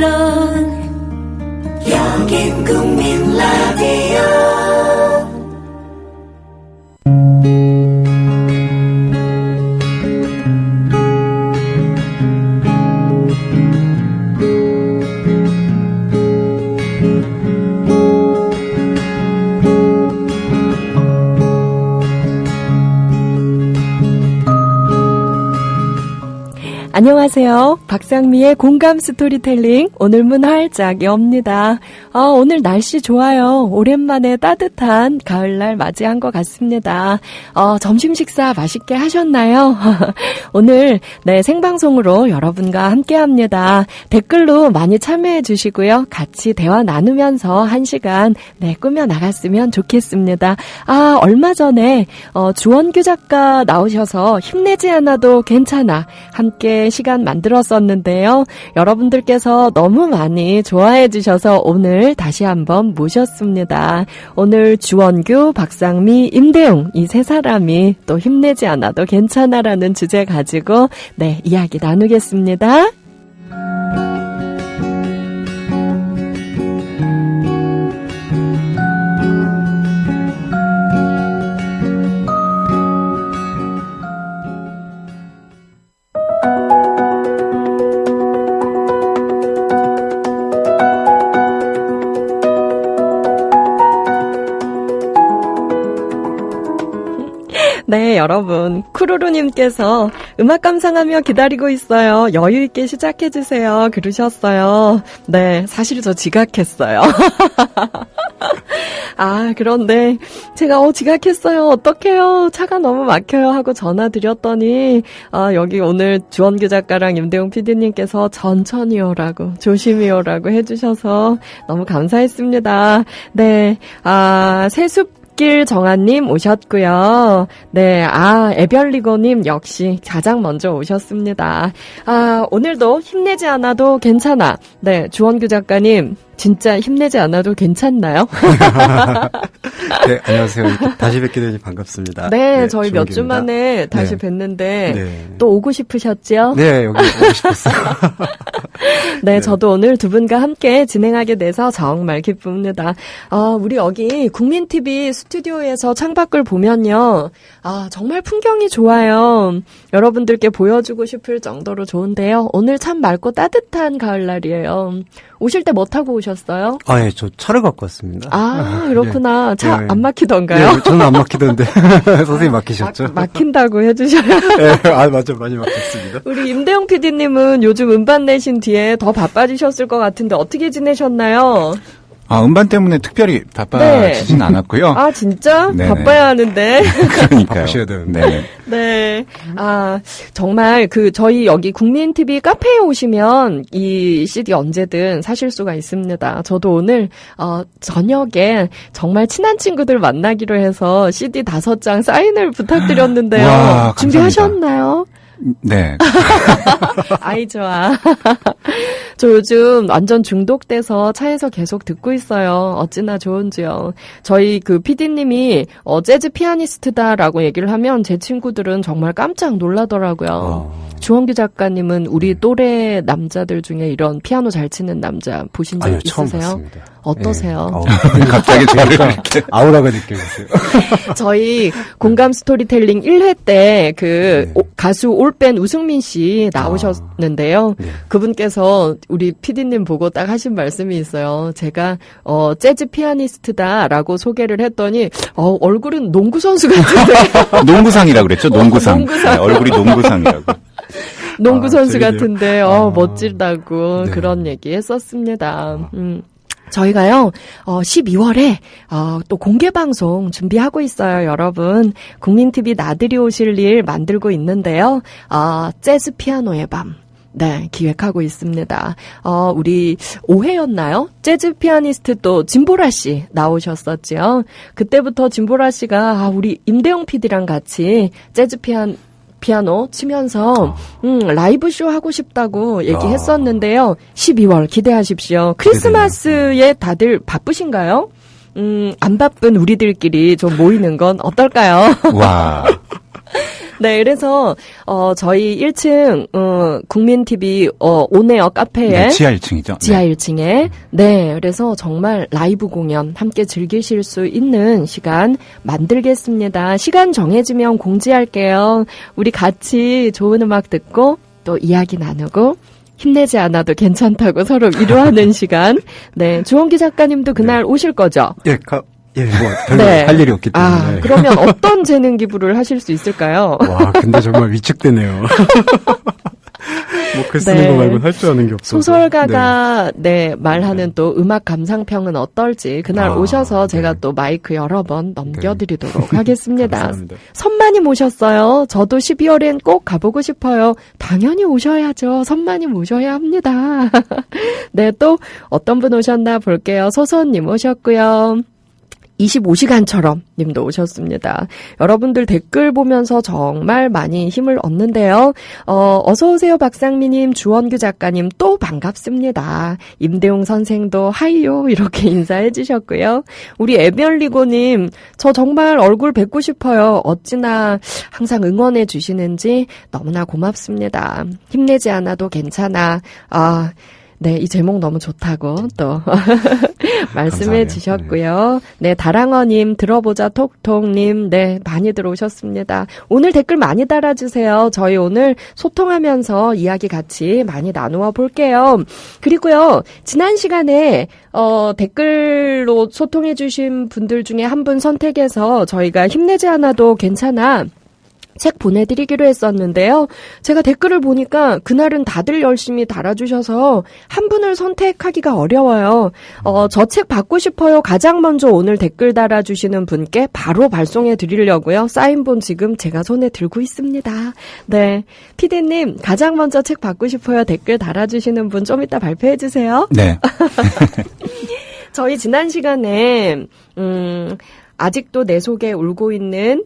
물론 여긴 국민 라디오. 안녕하세요. 박상미의 공감 스토리텔링 오늘 문 활짝 엽니다. 오늘 날씨 좋아요. 오랜만에 따뜻한 가을날 맞이한 것 같습니다. 점심 식사 맛있게 하셨나요? 오늘 생방송으로 여러분과 함께합니다. 댓글로 많이 참여해 주시고요. 같이 대화 나누면서 한 시간 꾸며 나갔으면 좋겠습니다. 얼마 전에 주원규 작가 나오셔서 힘내지 않아도 괜찮아 함께 시간 만들었었는데요. 여러분들께서 너무 많이 좋아해 주셔서 오늘 다시 한번 모셨습니다. 오늘 주원규, 박상미, 임대웅 이 세 사람이 또 힘내지 않아도 괜찮아라는 주제 가지고 이야기 나누겠습니다. 네, 여러분. 쿠루루님께서 음악 감상하며 기다리고 있어요. 여유있게 시작해주세요. 그러셨어요. 네, 사실 저 지각했어요. 그런데 제가 지각했어요. 어떡해요. 차가 너무 막혀요. 하고 전화 드렸더니 여기 오늘 주원규 작가랑 임대웅 PD님께서 천천히 오라고 조심히 오라고 해주셔서 너무 감사했습니다. 네, 세숲 정한님 오셨고요. 네, 에별리고님 역시 가장 먼저 오셨습니다. 오늘도 힘내지 않아도 괜찮아. 네, 주원규 작가님 진짜 힘내지 않아도 괜찮나요? 네, 안녕하세요. 다시 뵙게 되니 반갑습니다. 네, 저희 몇 주 만에 다시 뵀는데 또 오고 싶으셨죠? 네, 여기 오고 싶었어요. 네, 저도 오늘 두 분과 함께 진행하게 돼서 정말 기쁩니다. 우리 여기 국민TV 스튜디오에서 창밖을 보면요. 정말 풍경이 좋아요. 여러분들께 보여주고 싶을 정도로 좋은데요. 오늘 참 맑고 따뜻한 가을날이에요. 오실 때 뭐 타고 오셨어요? 예, 저 차를 갖고 왔습니다. 그렇구나. 차 안 막히던가요? 네, 저는 안 막히던데. 선생님 막히셨죠? 막힌다고 해주셔요. 네, 맞아, 많이 막혔습니다. 우리 임대웅 PD님은 요즘 음반 내신 뒤에 더 바빠지셨을 것 같은데 어떻게 지내셨나요? 음반 때문에 특별히 바빠지진 않았고요. 진짜? 네네. 바빠야 하는데. 그러니까요. 바쁘셔야 되는데. 네. 정말 저희 여기 국민TV 카페에 오시면 이 CD 언제든 사실 수가 있습니다. 저도 오늘, 저녁에 정말 친한 친구들 만나기로 해서 CD 5장 사인을 부탁드렸는데요. 와, 준비하셨나요? 네. 아이, 좋아. 저 요즘 완전 중독돼서 차에서 계속 듣고 있어요. 어찌나 좋은지요. 저희 PD님이 재즈 피아니스트다라고 얘기를 하면 제 친구들은 정말 깜짝 놀라더라고요. 주원규 작가님은 우리 또래 남자들 중에 이런 피아노 잘 치는 남자 보신 적 있으세요? 처음 봤습니다. 어떠세요? 네. 갑자기 저를 이렇게. 아우라가 느껴졌어요. 저희 공감 스토리텔링 1회 때 가수 올밴 우승민 씨 나오셨는데요. 네. 그분께서 우리 PD님 보고 딱 하신 말씀이 있어요. 제가 재즈 피아니스트다라고 소개를 했더니 얼굴은 농구 선수 같은데. 농구상이라고 그랬죠? 농구상. 농구상. 네, 얼굴이 농구상이라고. 농구 선수 재밌네요. 같은데 멋지다고 네. 그런 얘기 했었습니다. 저희가요, 12월에, 또 공개방송 준비하고 있어요, 여러분. 국민TV 나들이 오실 일 만들고 있는데요. 재즈 피아노의 밤. 네, 기획하고 있습니다. 우리 5회였나요? 재즈 피아니스트 또 진보라 씨 나오셨었죠. 그때부터 진보라 씨가 우리 임대웅 PD랑 같이 재즈 피아노 치면서 라이브 쇼 하고 싶다고 얘기했었는데요. 12월 기대하십시오. 크리스마스에 다들 바쁘신가요? 안 바쁜 우리들끼리 좀 모이는 건 어떨까요? 와. 네, 그래서 저희 1층 국민 TV 온에어 카페에 네, 지하 1층이죠. 지하 1층에 네, 그래서 정말 라이브 공연 함께 즐기실 수 있는 시간 만들겠습니다. 시간 정해지면 공지할게요. 우리 같이 좋은 음악 듣고 또 이야기 나누고 힘내지 않아도 괜찮다고 서로 위로하는 시간. 네, 주원기 작가님도 그날 오실 거죠? 예, 뭐 별로 네. 할 일이 없기 때문에. 아, 그러면 어떤 재능 기부를 하실 수 있을까요? 와, 근데 정말 위축되네요. 뭐 글 쓰는 네. 거 말고 할 줄 아는 게 없어서. 소설가가 네, 말하는 또 음악 감상평은 어떨지 그날 오셔서 제가 네. 또 마이크 여러 번 넘겨드리도록 하겠습니다. 감사합니다. 선만님 오셨어요. 저도 12월엔 꼭 가보고 싶어요. 당연히 오셔야죠. 선만님 오셔야 합니다. 네, 또 어떤 분 오셨나 볼게요. 소소님 오셨고요. 25시간처럼 님도 오셨습니다. 여러분들 댓글 보면서 정말 많이 힘을 얻는데요. 어서오세요 박상미님, 주원규 작가님 또 반갑습니다. 임대웅 선생도 하이요 이렇게 인사해 주셨고요. 우리 에별리고님, 저 정말 얼굴 뵙고 싶어요. 어찌나 항상 응원해 주시는지 너무나 고맙습니다. 힘내지 않아도 괜찮아. 네, 이 제목 너무 좋다고 또 말씀해 감사하네요. 주셨고요. 네, 다랑어님, 들어보자 톡톡님, 네, 많이 들어오셨습니다. 오늘 댓글 많이 달아주세요. 저희 오늘 소통하면서 이야기 같이 많이 나누어 볼게요. 그리고요, 지난 시간에 댓글로 소통해 주신 분들 중에 한 분 선택해서 저희가 힘내지 않아도 괜찮아 책 보내드리기로 했었는데요. 제가 댓글을 보니까 그날은 다들 열심히 달아주셔서 한 분을 선택하기가 어려워요. 저 책 받고 싶어요. 가장 먼저 오늘 댓글 달아주시는 분께 바로 발송해 드리려고요. 사인본 지금 제가 손에 들고 있습니다. 네, 피디님 가장 먼저 책 받고 싶어요. 댓글 달아주시는 분 좀 이따 발표해 주세요. 네. 저희 지난 시간에 아직도 내 속에 울고 있는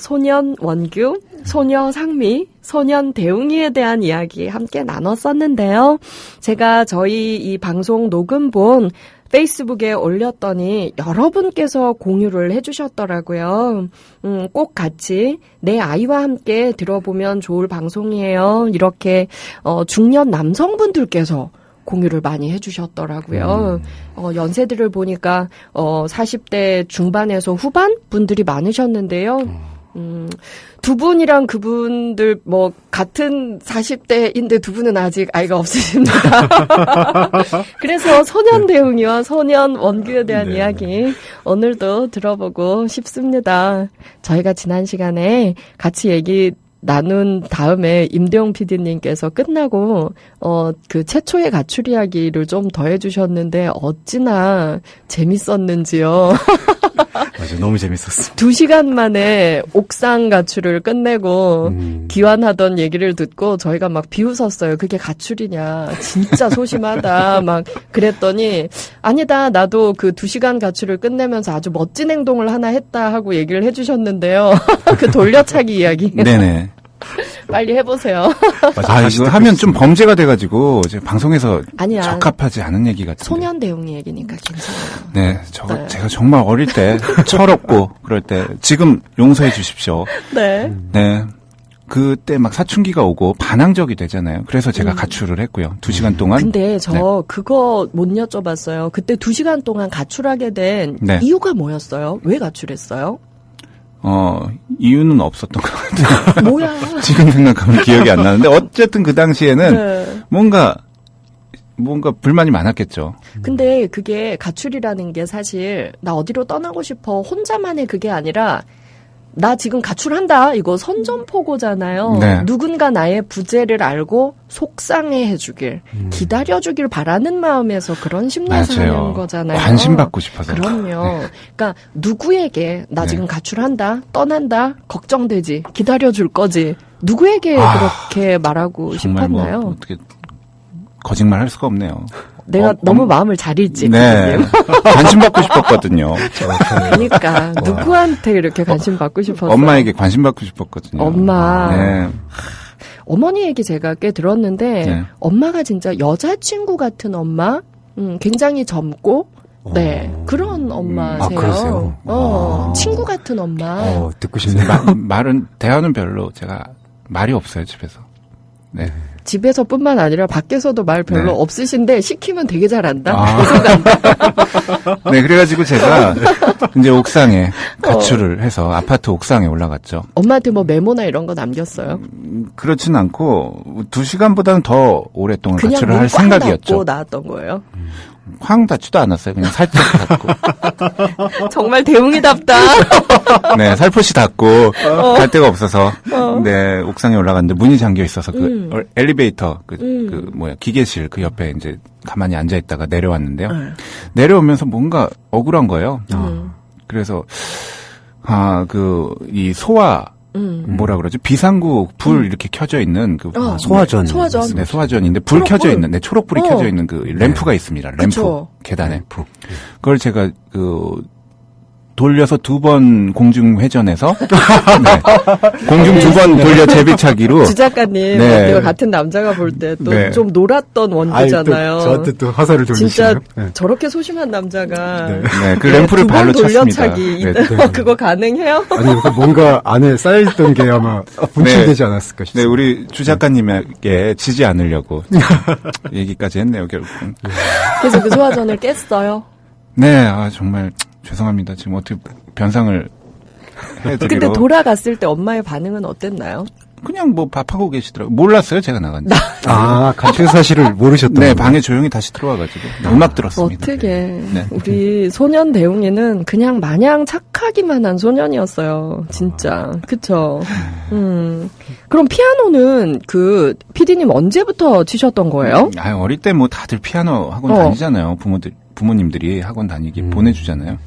소년 원규, 소녀 상미, 소년 대웅이에 대한 이야기 함께 나눴었는데요. 제가 저희 이 방송 녹음본 페이스북에 올렸더니 여러분께서 공유를 해주셨더라고요. 꼭 같이 내 아이와 함께 들어보면 좋을 방송이에요. 이렇게 중년 남성분들께서 공유를 많이 해주셨더라고요. 연세들을 보니까 40대 중반에서 후반 분들이 많으셨는데요. 두 분이랑 그분들 뭐 같은 40대인데 두 분은 아직 아이가 없으십니다. 그래서 소년 대웅이와 소년 원규에 대한 네. 이야기 오늘도 들어보고 싶습니다. 저희가 지난 시간에 같이 얘기 나눈 다음에 임대용 PD님께서 끝나고 그 최초의 가출 이야기를 좀 더 해주셨는데 어찌나 재밌었는지요. 맞아, 너무 재밌었어. 2시간 만에 옥상 가출을 끝내고 귀환하던 얘기를 듣고 저희가 막 비웃었어요. 그게 가출이냐. 진짜 소심하다. 막 그랬더니 아니다. 나도 그 2시간 가출을 끝내면서 아주 멋진 행동을 하나 했다 하고 얘기를 해주셨는데요. 그 돌려차기 이야기. 네네. 빨리 해보세요. 아, 이거 하면 좀 범죄가 돼가지고, 이제 방송에서 아니야. 적합하지 않은 얘기 같은데. 소년 대웅이 얘기니까 괜찮아요. 네, 네. 제가 정말 어릴 때, 철없고, 그럴 때, 지금 용서해 주십시오. 네. 네. 그때 막 사춘기가 오고 반항적이 되잖아요. 그래서 제가 가출을 했고요. 2시간 동안. 근데 저 네. 그거 못 여쭤봤어요. 그때 2시간 동안 가출하게 된 네. 이유가 뭐였어요? 왜 가출했어요? 이유는 없었던 것 같아요. 뭐야? 지금 생각하면 기억이 안 나는데, 어쨌든 그 당시에는 네. 뭔가 불만이 많았겠죠. 근데 그게 가출이라는 게 사실 나 어디로 떠나고 싶어 혼자만의 그게 아니라 나 지금 가출한다. 이거 선전포고잖아요. 네. 누군가 나의 부재를 알고 속상해해 주길, 기다려 주길 바라는 마음에서 그런 심리에서 맞아요. 하는 거잖아요. 관심 받고 싶어서. 그럼요. 그러니까 누구에게 나 네. 지금 가출한다, 떠난다, 걱정되지, 기다려 줄 거지. 누구에게 그렇게 말하고 정말 싶었나요? 뭐 어떻게 거짓말 할 수가 없네요. 내가 너무 마음을 잘 읽지. 네. 교수님. 관심 받고 싶었거든요. 그러니까 누구한테 이렇게 관심 받고 싶었어요? 엄마에게 관심 받고 싶었거든요. 엄마. 네. 어머니 얘기 제가 꽤 들었는데 네. 엄마가 진짜 여자친구 같은 엄마, 굉장히 젊고 네, 그런 엄마세요. 아, 그러세요? 친구 같은 엄마. 듣고 싶네요. 말은, 대화는 별로 제가 말이 없어요, 집에서. 네. 집에서뿐만 아니라 밖에서도 말 별로 네. 없으신데 시키면 되게 잘한다. 네, 그래가지고 제가 이제 옥상에 가출을 해서 아파트 옥상에 올라갔죠. 엄마한테 뭐 메모나 이런 거 남겼어요? 그렇진 않고 2시간보다는 더 오랫동안 그냥 가출을 문 할 꽉 생각이었죠. 닫고 나왔던 거예요? 황 닫지도 않았어요. 그냥 살짝 닫고. 정말 대웅이답다. 네, 살포시 닫고 갈 데가 없어서 네, 옥상에 올라갔는데 문이 잠겨 있어서 그 엘리베이터 기계실 그 옆에 이제 가만히 앉아 있다가 내려왔는데요. 내려오면서 뭔가 억울한 거예요. 그래서 이 소화 뭐라 그러지? 비상구 불 이렇게 켜져 있는 그 소화전. 소화전. 네, 소화전인데 불 초록불. 켜져 있는, 네, 초록불이 켜져 있는 그 램프가 있습니다. 램프. 그쵸. 계단에. 그걸 제가 돌려서 2번 공중 회전해서 네. 공중 2번 돌려 제비차기로 주 작가님, 네. 내가 같은 남자가 볼 때 또 네. 좀 놀았던 원두잖아요. 저한테 또 화살을 돌리시네요. 진짜 저렇게 소심한 남자가 네, 그 램프를 발로 두번 쳤습니다. 돌려차기 네. 그거 가능해요? 아니, 뭔가 안에 쌓여있던 게 아마 분출되지 않았을까 네, 싶습니다. 우리 주 작가님에게 지지 않으려고 얘기까지 했네요, 결국은. 그래서 그 소화전을 깼어요. 네, 정말 죄송합니다. 지금 어떻게 변상을 해드리러. 근데 돌아갔을 때 엄마의 반응은 어땠나요? 그냥 뭐 밥하고 계시더라고요. 몰랐어요, 제가 나간지. 가출 사실을 모르셨던 네, 거예요? 방에 조용히 다시 들어와가지고 음악 들었습니다. 어떻게 네. 우리 소년 대웅이는 그냥 마냥 착하기만 한 소년이었어요. 진짜. 그쵸? 그럼 피아노는 그 PD님 언제부터 치셨던 거예요? 어릴 때 뭐 다들 피아노 학원 다니잖아요. 부모님들이 학원 다니기 보내주잖아요.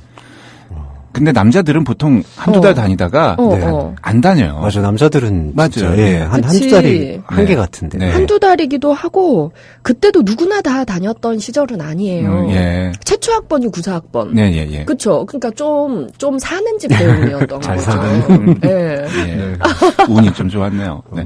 근데 남자들은 보통 한두 달 다니다가 안 다녀요. 맞아, 남자들은 맞아요. 진짜, 예, 한두 그치. 달이 한계 네. 같은데. 네. 한두 달이기도 하고 그때도 누구나 다 다녔던 시절은 아니에요. 예. 최초학번이 구사학번. 네, 예, 예. 그쵸. 그러니까 좀 사는 집 대웅이었던 잘 거죠. 사는. 예. 예. 운이 좀 좋았네요. 네.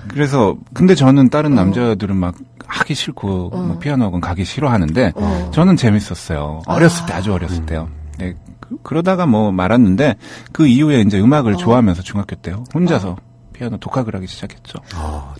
그래서 근데 저는 다른 남자들은 막 하기 싫고 뭐 피아노 학원 가기 싫어하는데 저는 재밌었어요. 어렸을 때 아주 어렸을 때요. 네. 그러다가 뭐 말았는데 그 이후에 이제 음악을 좋아하면서 중학교 때 혼자서 피아노 독학을 하기 시작했죠.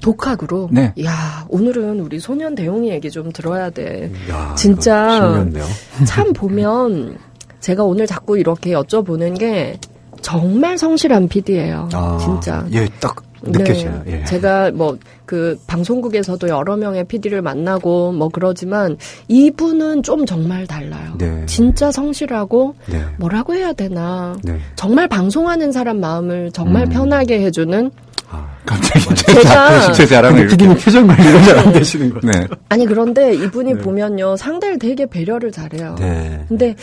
독학으로? 네. 야, 오늘은 우리 소년 대웅이 얘기 좀 들어야 돼. 야, 진짜 신기한데요. 참 보면 제가 오늘 자꾸 이렇게 여쭤보는 게 정말 성실한 PD예요. 진짜. 예, 딱 느껴져요. 네. 예. 제가 뭐 그 방송국에서도 여러 명의 PD를 만나고 뭐 그러지만 이분은 좀 정말 달라요. 네. 진짜 성실하고 네. 뭐라고 해야 되나. 네. 정말 방송하는 사람 마음을 정말 편하게 해주는 갑자기 제가 제 자랑을 이렇게. PD님 표정 관리가 잘 안 되시는 거예요. 네. 아니 그런데 이분이 보면요 상대를 되게 배려를 잘해요. 네. 근데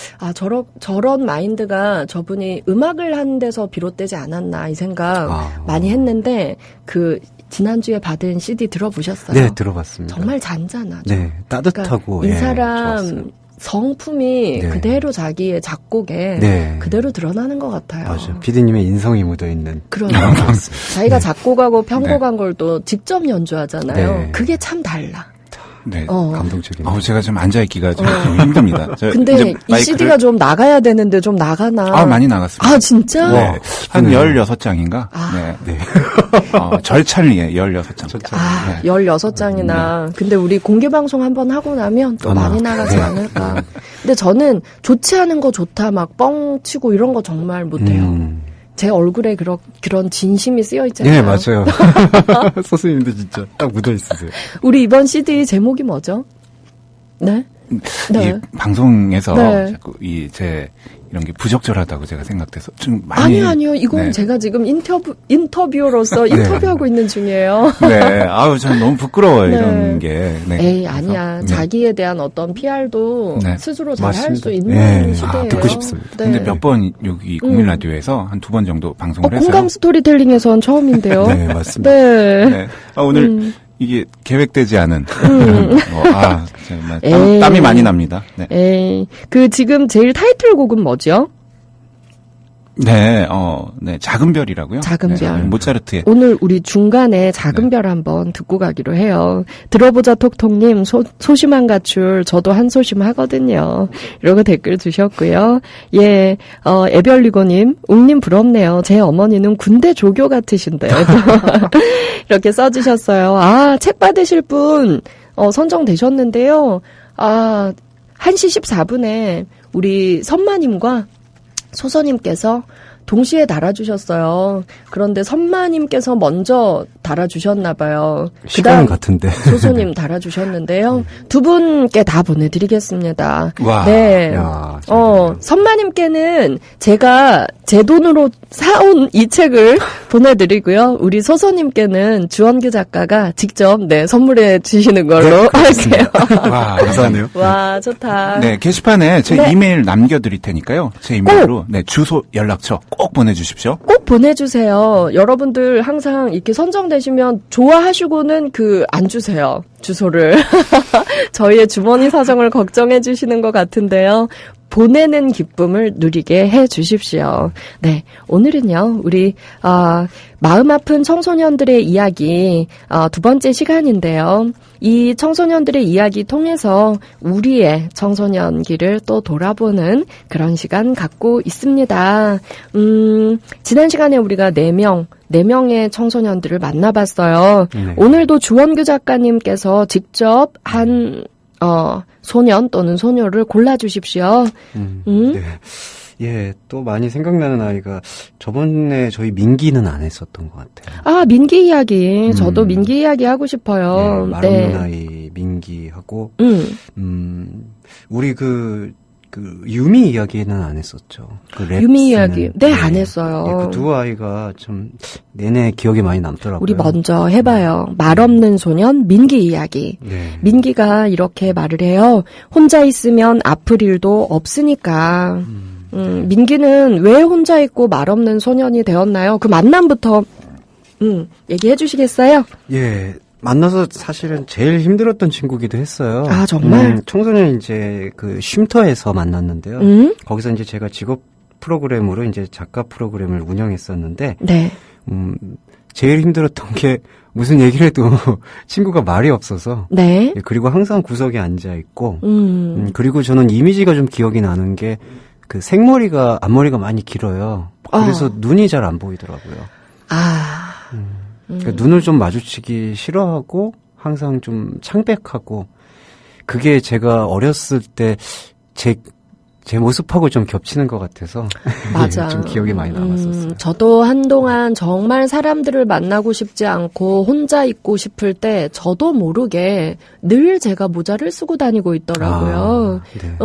저런 마인드가 저분이 음악을 하는 데서 비롯되지 않았나 이 생각 많이 했는데 그 지난주에 받은 CD 들어보셨어요? 네, 들어봤습니다. 정말 잔잔하죠. 네, 따뜻하고 그러니까 이 예, 사람 좋았어요. 성품이 네. 그대로 자기의 작곡에 네. 그대로 드러나는 것 같아요. 맞아요. PD님의 인성이 묻어있는. 그러네요. 자기가 작곡하고 편곡한 걸 또 직접 연주하잖아요. 네. 그게 참 달라. 네. 감동적인. 제가 좀 앉아있기가 좀 힘듭니다. 근데 이제 이 CD가 좀 나가야 되는데 좀 나가나? 많이 나갔습니다. 아, 진짜? 네. 한 16장인가? 아. 네. 절찬리에 16장. 아, 네. 16장이나. 근데 우리 공개방송 한번 하고 나면 또 아마. 많이 나가지 네. 않을까. 근데 저는 좋지 않은 거 좋다, 막 뻥 치고 이런 거 정말 못해요. 제 얼굴에 그런 진심이 쓰여 있잖아요. 네, 맞아요. 선생님도 진짜 딱 묻어있으세요. 우리 이번 CD 제목이 뭐죠? 네? 네. 이 방송에서 네. 자꾸 제 이런 게 부적절하다고 제가 생각돼서 좀 많이. 아니요. 이건 네. 제가 지금 인터뷰로서 인터뷰하고 있는 중이에요. 네. 저는 너무 부끄러워요, 네. 이런 게. 네. 에이, 그래서, 아니야. 네. 자기에 대한 어떤 PR도 네. 스스로 잘 할 맞습니다. 수 있는 네. 시대예요. 듣고 싶습니다. 네. 근데 몇 번 여기 국민 라디오에서 한 2번 정도 방송을 해서. 공감 스토리텔링에선 처음인데요. 네, 맞습니다. 네. 네. 오늘 이게 계획되지 않은. 정말 에이. 땀이 많이 납니다. 네. 에이, 지금 제일 타이틀곡은 뭐죠? 네, 네, 작은 별이라고요? 작은 별. 네, 모차르트의. 오늘 우리 중간에 작은 별 한번 듣고 가기로 해요. 들어보자 톡톡님, 소심한 가출, 저도 한 소심 하거든요. 이러고 댓글 주셨고요. 예, 애별리고님, 웅님 부럽네요. 제 어머니는 군대 조교 같으신데요. 이렇게 써주셨어요. 아, 책 받으실 분, 선정되셨는데요. 1시 14분에 우리 선마님과 소서님께서 동시에 달아주셨어요. 그런데 선마님께서 먼저 달아주셨나봐요. 시간은 같은데. 소소님 달아주셨는데요. 두 분께 다 보내드리겠습니다. 와. 네. 야, 선마님께는 제가 제 돈으로 사온 이 책을 보내드리고요. 우리 소소님께는 주원규 작가가 직접 선물해 주시는 걸로 할게요. 와, 감사하네요. 와, 좋다. 네, 게시판에 제 네. 이메일 남겨드릴 테니까요. 제 이메일로, 네, 주소, 연락처 꼭 보내주십시오. 꼭 보내주세요. 여러분들 항상 이렇게 선정되시면 좋아하시고는 안 주세요. 주소를. 저희의 주머니 사정을 걱정해 주시는 것 같은데요. 보내는 기쁨을 누리게 해 주십시오. 네. 오늘은요, 우리, 마음 아픈 청소년들의 이야기, 두 번째 시간인데요. 이 청소년들의 이야기 통해서 우리의 청소년기를 또 돌아보는 그런 시간 갖고 있습니다. 지난 시간에 우리가 4명의 청소년들을 만나봤어요. 네. 오늘도 주원규 작가님께서 직접 한, 소년 또는 소녀를 골라주십시오. 네. 예, 또 많이 생각나는 아이가 저번에 저희 민기는 안 했었던 것 같아요. 민기 이야기. 저도 민기 이야기 하고 싶어요. 말 없는 아이 민기하고, 우리 유미 이야기는 안 했었죠. 유미 이야기. 네, 안 했어요. 예, 그 두 아이가 참 내내 기억에 많이 남더라고요. 우리 먼저 해봐요. 말 없는 소년 민기 이야기. 네. 민기가 이렇게 말을 해요. 혼자 있으면 아플 일도 없으니까. 민기는 왜 혼자 있고 말 없는 소년이 되었나요? 그 만남부터 얘기해 주시겠어요? 예. 만나서 사실은 제일 힘들었던 친구기도 했어요. 아, 정말? 청소년 이제 쉼터에서 만났는데요. 거기서 이제 제가 직업 프로그램으로 이제 작가 프로그램을 운영했었는데, 네. 제일 힘들었던 게 무슨 얘기를 해도 친구가 말이 없어서. 네. 예, 그리고 항상 구석에 앉아 있고, 그리고 저는 이미지가 좀 기억이 나는 게 생머리가, 앞머리가 많이 길어요. 그래서 눈이 잘 안 보이더라고요. 그러니까 눈을 좀 마주치기 싫어하고 항상 좀 창백하고 그게 제가 어렸을 때 제 모습하고 좀 겹치는 것 같아서 맞아. 좀 기억에 많이 남았었어요. 저도 한동안 정말 사람들을 만나고 싶지 않고 혼자 있고 싶을 때 저도 모르게 늘 제가 모자를 쓰고 다니고 있더라고요. 네.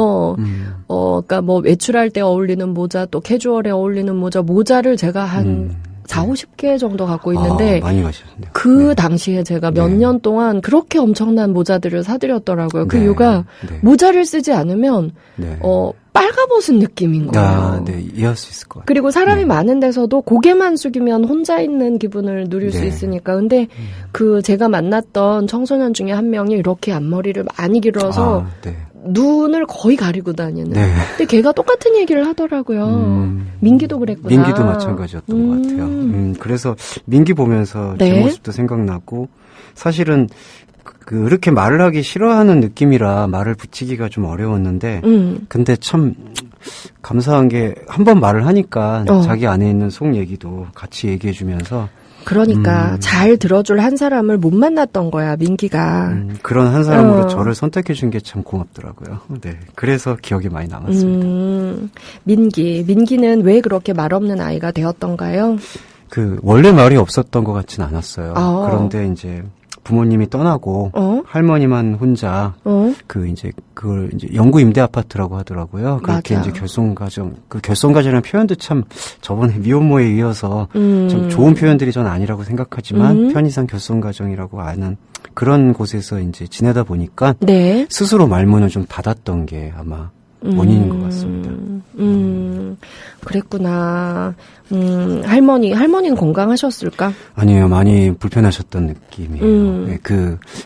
그러니까 뭐 외출할 때 어울리는 모자 또 캐주얼에 어울리는 모자를 제가 한 40-50개 정도 갖고 있는데 많이 가셨네요. 그 당시에 제가 몇 년 동안 그렇게 엄청난 모자들을 사드렸더라고요. 그 이유가 모자를 쓰지 않으면 빨가벗은 느낌인 거예요. 네, 이해할 수 있을 것 같아요. 그리고 사람이 많은 데서도 고개만 숙이면 혼자 있는 기분을 누릴 수 있으니까. 근데 제가 만났던 청소년 중에 한 명이 이렇게 앞머리를 많이 길어서 눈을 거의 가리고 다니는. 근데 걔가 똑같은 얘기를 하더라고요. 민기도 그랬구나. 민기도 마찬가지였던 것 같아요. 그래서 민기 보면서 제 모습도 생각나고 사실은 그렇게 말을 하기 싫어하는 느낌이라 말을 붙이기가 좀 어려웠는데 근데 참 감사한 게 한 번 말을 하니까 자기 안에 있는 속 얘기도 같이 얘기해주면서 그러니까 잘 들어줄 한 사람을 못 만났던 거야, 민기가. 그런 한 사람으로 저를 선택해준 게 참 고맙더라고요. 네, 그래서 기억에 많이 남았습니다. 민기는 왜 그렇게 말 없는 아이가 되었던가요? 원래 말이 없었던 것 같진 않았어요. 그런데 이제 부모님이 떠나고 할머니만 혼자 그걸 이제 영구 임대 아파트라고 하더라고요. 그렇게 맞아. 이제 결손가정이라는 표현도 참 저번에 미혼모에 이어서 좀 좋은 표현들이 전 아니라고 생각하지만 편의상 결손가정이라고 아는 그런 곳에서 이제 지내다 보니까 스스로 말문을 좀 닫았던 게 아마 원인인 것 같습니다. 그랬구나. 할머니는 건강하셨을까? 아니에요. 많이 불편하셨던 느낌이에요.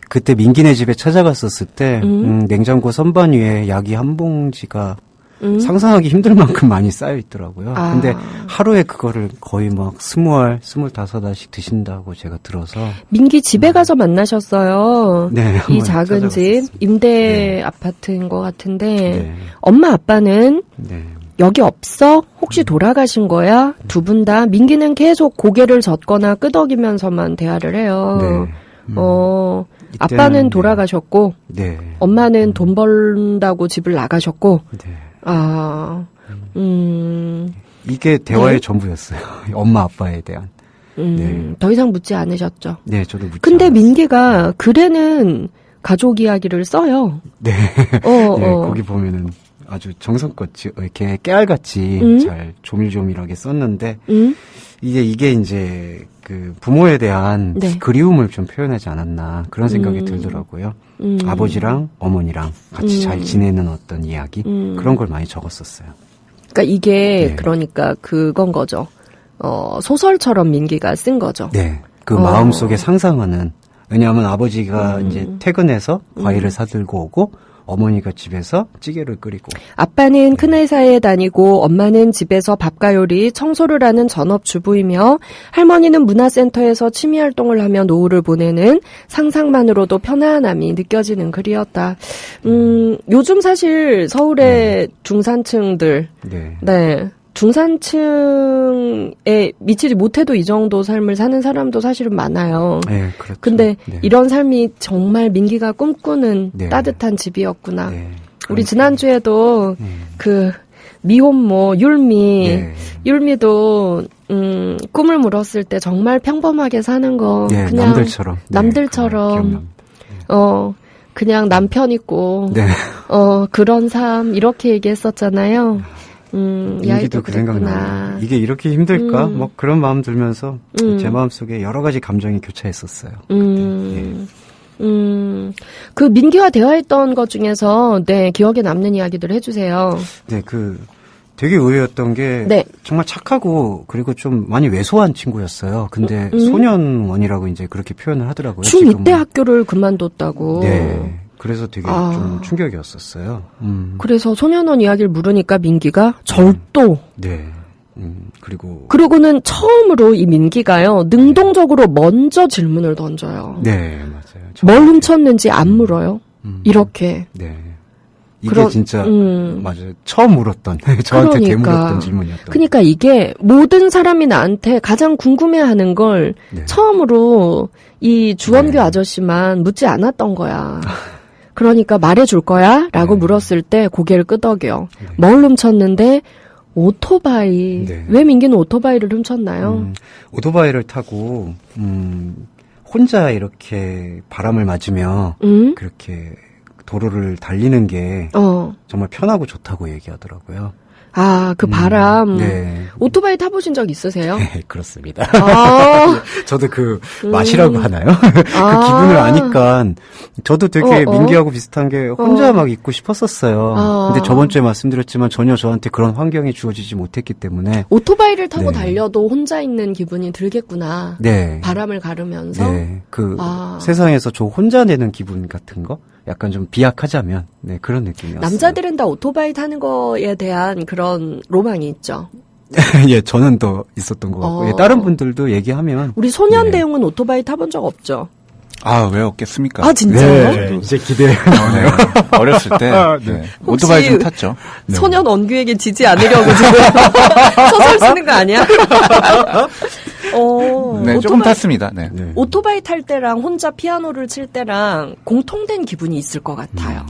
그때 민기네 집에 찾아갔었을 때, 냉장고 선반 위에 약이 한 봉지가 상상하기 힘들 만큼 많이 쌓여 있더라고요. 근데 하루에 그거를 거의 막 20알, 25알씩 드신다고 제가 들어서. 민기 집에 가서 만나셨어요. 네. 이 작은 집, 임대 네. 아파트인 것 같은데, 네. 엄마 아빠는 네. 여기 없어? 혹시 돌아가신 거야? 두 분 다? 민기는 계속 고개를 젓거나 끄덕이면서만 대화를 해요. 네. 아빠는 이때는, 돌아가셨고, 네. 엄마는 돈 벌다고 집을 나가셨고, 네. 이게 대화의 네. 전부였어요. 엄마 아빠에 대한. 네. 더 이상 묻지 않으셨죠. 네, 저도 묻지 근데 않았어요. 민기가 글에는 가족 이야기를 써요. 네. 네, 거기 보면은 아주 정성껏 이렇게 깨알같이 잘 조밀조밀하게 썼는데 이게 이제 그 부모에 대한 네. 그리움을 좀 표현하지 않았나 그런 생각이 들더라고요. 아버지랑 어머니랑 같이 잘 지내는 어떤 이야기 그런 걸 많이 적었었어요. 그러니까 이게 네. 그러니까 그건 거죠. 소설처럼 민기가 쓴 거죠. 네. 그 마음속에 상상하는 왜냐하면 아버지가 이제 퇴근해서 과일을 사들고 오고 어머니가 집에서 찌개를 끓이고 아빠는 큰 회사에 다니고 엄마는 집에서 밥과 요리, 청소를 하는 전업주부이며 할머니는 문화센터에서 취미활동을 하며 노후를 보내는 상상만으로도 편안함이 느껴지는 글이었다. 요즘 사실 서울의 중산층들, 네. 중산층에 미치지 못해도 이 정도 삶을 사는 사람도 사실은 많아요. 네, 그렇죠. 근데 네. 이런 삶이 정말 민기가 꿈꾸는 네. 따뜻한 집이었구나. 네. 우리 지난주에도 그 미혼모 율미, 율미도 꿈을 물었을 때 정말 평범하게 사는 거 네, 그냥 남들처럼 그냥 남편 있고 네. 그런 삶 이렇게 얘기했었잖아요. 민기도 그 생각나요. 이게 이렇게 힘들까? 뭐 그런 마음 들면서 제 마음속에 여러 가지 감정이 교차했었어요. 그 민기와 대화했던 것 중에서 네 기억에 남는 이야기들 해주세요. 네, 되게 의외였던 게 네. 정말 착하고 그리고 좀 많이 왜소한 친구였어요. 근데 소년원이라고 이제 그렇게 표현을 하더라고요. 중2 때 학교를 그만뒀다고. 네. 그래서 되게 좀 충격이었었어요. 그래서 소년원 이야기를 물으니까 민기가 절도. 네. 그리고는 처음으로 이 민기가요, 능동적으로 먼저 질문을 던져요. 네, 맞아요. 뭘 훔쳤는지 안 물어요. 이렇게. 네. 이게 진짜, 맞아요. 처음 물었던, 저한테 되물었던 질문이었던. 그러니까 이게 모든 사람이 나한테 가장 궁금해하는 걸 처음으로 이 주원규 아저씨만 묻지 않았던 거야. 그러니까 말해줄 거야? 라고 물었을 때 고개를 끄덕여. 뭘 훔쳤는데? 오토바이. 왜 민기는 오토바이를 훔쳤나요? 오토바이를 타고, 혼자 이렇게 바람을 맞으며, 그렇게 도로를 달리는 게, 정말 편하고 좋다고 얘기하더라고요. 그 바람. 네. 오토바이 타보신 적 있으세요? 네, 그렇습니다. 저도 맛이라고 하나요? 그 기분을 아니까, 저도 되게 민기하고 비슷한 게 혼자 막 있고 싶었었어요. 근데 저번 주에 말씀드렸지만 전혀 저한테 그런 환경이 주어지지 못했기 때문에. 오토바이를 타고 달려도 혼자 있는 기분이 들겠구나. 네. 바람을 가르면서. 네. 세상에서 저 혼자 내는 기분 같은 거? 약간 좀 비약하자면, 네, 그런 느낌이었어요. 남자들은 다 오토바이 타는 거에 대한 그런 로망이 있죠. 예, 저는 더 있었던 것 같고, 다른 분들도 얘기하면. 우리 소년 대용은 오토바이 타본 적 없죠? 왜 없겠습니까? 진짜요? 네, 이제 기대가 나오네요. 어렸을 때 네. 오토바이 좀 탔죠. 소년 언규에게 지지 않으려고 지금 소설 쓰는 거 아니야? 네, 조금 탔습니다. 네. 오토바이 탈 때랑 혼자 피아노를 칠 때랑 공통된 기분이 있을 것 같아요.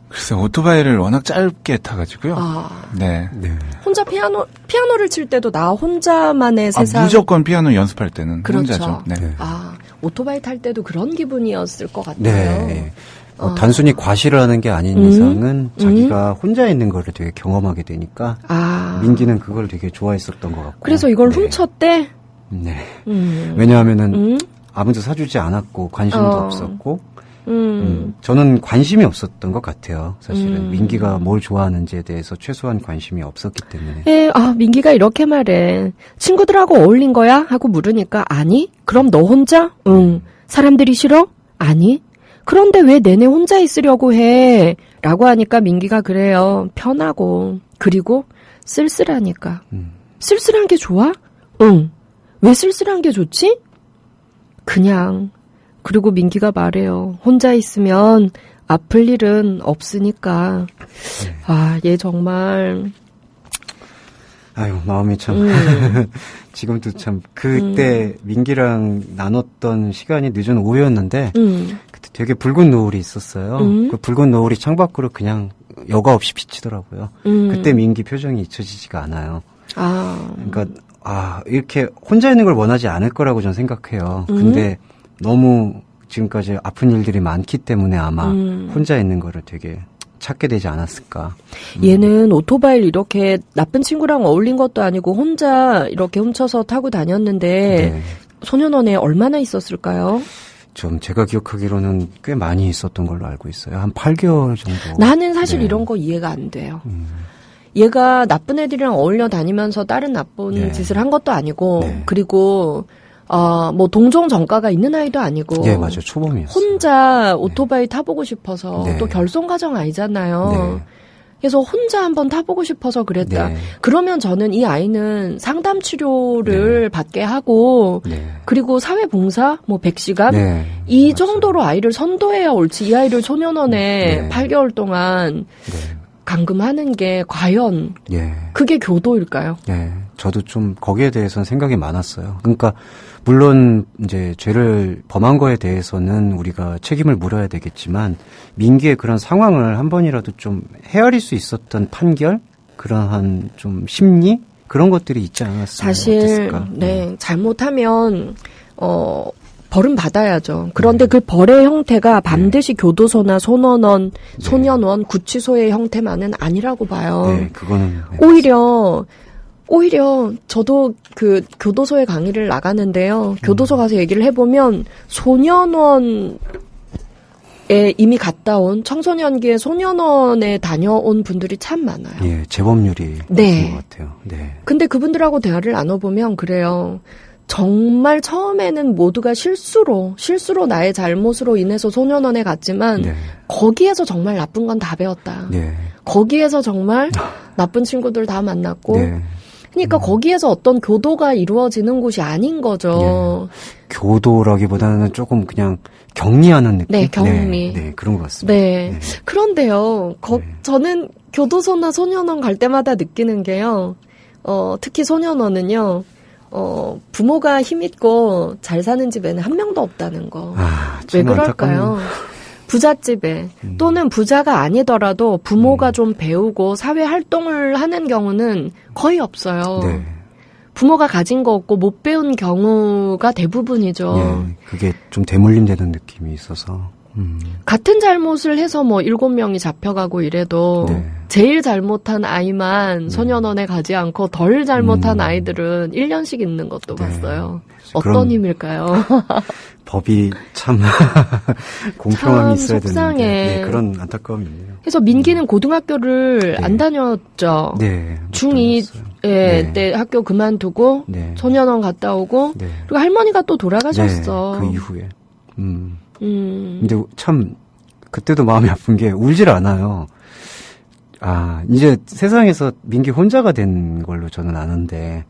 글쎄, 오토바이를 워낙 짧게 타가지고요. 네. 혼자 피아노를 칠 때도 나 혼자만의 세상. 무조건 피아노 연습할 때는 그렇죠. 혼자죠. 네. 오토바이 탈 때도 그런 기분이었을 것 같아요. 네. 단순히 과시를 하는 게 아닌 이상은 자기가 혼자 있는 거를 되게 경험하게 되니까 민기는 그걸 되게 좋아했었던 것 같고. 그래서 이걸 훔쳤대? 네. 왜냐하면은 아무도 사주지 않았고 관심도 없었고 저는 관심이 없었던 것 같아요. 사실은 민기가 뭘 좋아하는지에 대해서 최소한 관심이 없었기 때문에. 예, 민기가 이렇게 말해. 친구들하고 어울린 거야? 하고 물으니까 아니? 그럼 너 혼자? 응. 사람들이 싫어? 아니. 그런데 왜 내내 혼자 있으려고 해? 라고 하니까 민기가 그래요. 편하고 그리고 쓸쓸하니까. 쓸쓸한 게 좋아? 응. 왜 쓸쓸한 게 좋지? 그냥. 그리고 민기가 말해요. 혼자 있으면 아플 일은 없으니까. 아, 얘 정말. 아유, 마음이 참. 지금도 참, 그때 민기랑 나눴던 시간이 늦은 오후였는데, 그때 되게 붉은 노을이 있었어요. 그 붉은 노을이 창밖으로 그냥 여과 없이 비치더라고요. 그때 민기 표정이 잊혀지지가 않아요. 그러니까, 이렇게 혼자 있는 걸 원하지 않을 거라고 저는 생각해요. 근데 너무 지금까지 아픈 일들이 많기 때문에 아마 혼자 있는 거를 되게 찾게 되지 않았을까. 얘는 오토바이를 이렇게 나쁜 친구랑 어울린 것도 아니고 혼자 이렇게 훔쳐서 타고 다녔는데 네. 소년원에 얼마나 있었을까요? 좀 제가 기억하기로는 꽤 많이 있었던 걸로 알고 있어요. 한 8개월 정도. 나는 사실 네. 이런 거 이해가 안 돼요. 얘가 나쁜 애들이랑 어울려 다니면서 다른 나쁜 네. 짓을 한 것도 아니고 네. 그리고 뭐 동종 전과가 있는 아이도 아니고 예, 맞아요. 초범이었어요. 혼자 오토바이 네. 타보고 싶어서 네. 또 결손 가정 아니잖아요. 네. 그래서 혼자 한번 타보고 싶어서 그랬다. 네. 그러면 저는 이 아이는 상담 치료를 네. 받게 하고 네. 그리고 사회봉사 뭐 100시간 네. 이 맞아요. 정도로 아이를 선도해야 옳지. 이 아이를 소년원에 네. 8개월 동안 네. 감금하는 게 과연 예. 그게 교도일까요? 예. 저도 좀 거기에 대해서는 생각이 많았어요. 그러니까 물론 이제 죄를 범한 거에 대해서는 우리가 책임을 물어야 되겠지만 민기의 그런 상황을 한 번이라도 좀 헤아릴 수 있었던 판결, 그러한 좀 심리 그런 것들이 있지 않았을까? 사실 네 잘못하면 벌은 받아야죠. 그런데 그 벌의 형태가 반드시 교도소나 소년원, 구치소의 형태만은 아니라고 봐요. 네, 그거는 오히려 저도 그 교도소에 강의를 나가는데요. 교도소 가서 얘기를 해보면 소년원에 이미 갔다 온 청소년기에 소년원에 다녀온 분들이 참 많아요. 예, 재범률이 높은 것 같아요. 네. 근데 그분들하고 대화를 나눠보면 그래요. 정말 처음에는 모두가 실수로 나의 잘못으로 인해서 소년원에 갔지만 네. 거기에서 정말 나쁜 건 다 배웠다. 네. 거기에서 정말 나쁜 친구들 다 만났고 네. 그러니까 거기에서 어떤 교도가 이루어지는 곳이 아닌 거죠. 네. 교도라기보다는 조금 그냥 격리하는 느낌? 네, 격리. 네, 그런 것 같습니다. 네. 네. 그런데요, 저는 교도소나 소년원 갈 때마다 느끼는 게요, 특히 소년원은요, 부모가 힘있고 잘 사는 집에는 한 명도 없다는 거. 왜 그럴까요? 부잣집에 또는 부자가 아니더라도 부모가 좀 배우고 사회 활동을 하는 경우는 거의 없어요. 네. 부모가 가진 거 없고 못 배운 경우가 대부분이죠. 예, 그게 좀 대물림되는 느낌이 있어서. 같은 잘못을 해서 뭐 7명이 잡혀가고 이래도 네. 제일 잘못한 아이만 소년원에 가지 않고 덜 잘못한 아이들은 1년씩 있는 것도 네. 봤어요. 어떤 힘일까요? 법이 참 공평함이 있어야 속상해. 되는데 네, 그런 안타까움이 있네요. 그래서 민기는 고등학교를 네. 안 다녔죠. 네, 중2 때 학교 그만두고 네. 소년원 갔다 오고 네. 그리고 할머니가 또 돌아가셨어. 네, 그 이후에. 근데 참 그때도 마음이 아픈 게 울질 않아요. 이제 세상에서 민기 혼자가 된 걸로 저는 아는데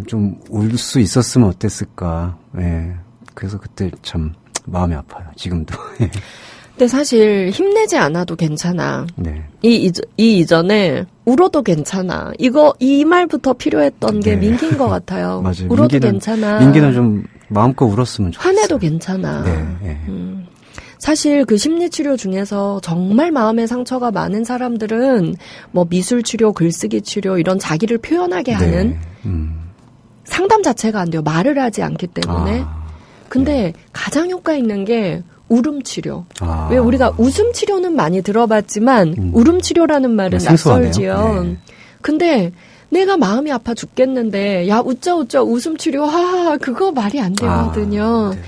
좀 울 수 있었으면 어땠을까. 예. 그래서 그때 참 마음이 아파요. 지금도. 근데 사실 힘내지 않아도 괜찮아. 네. 이 이전에 울어도 괜찮아. 이 말부터 필요했던 게 민기인 것 같아요. 맞아요. 울어도 괜찮아. 민기는 좀 마음껏 울었으면 좋겠어요. 화내도 괜찮아. 네. 사실 그 심리치료 중에서 정말 마음의 상처가 많은 사람들은 뭐 미술치료, 글쓰기 치료 이런 자기를 표현하게 하는 상담 자체가 안 돼요. 말을 하지 않기 때문에. 근데 가장 효과 있는 게 울음 치료. 왜 우리가 웃음 치료는 많이 들어봤지만 울음 치료라는 말은 낯설지요. 네. 근데 내가 마음이 아파 죽겠는데 야 웃자 웃음 치료 하하 그거 말이 안 되거든요. 네.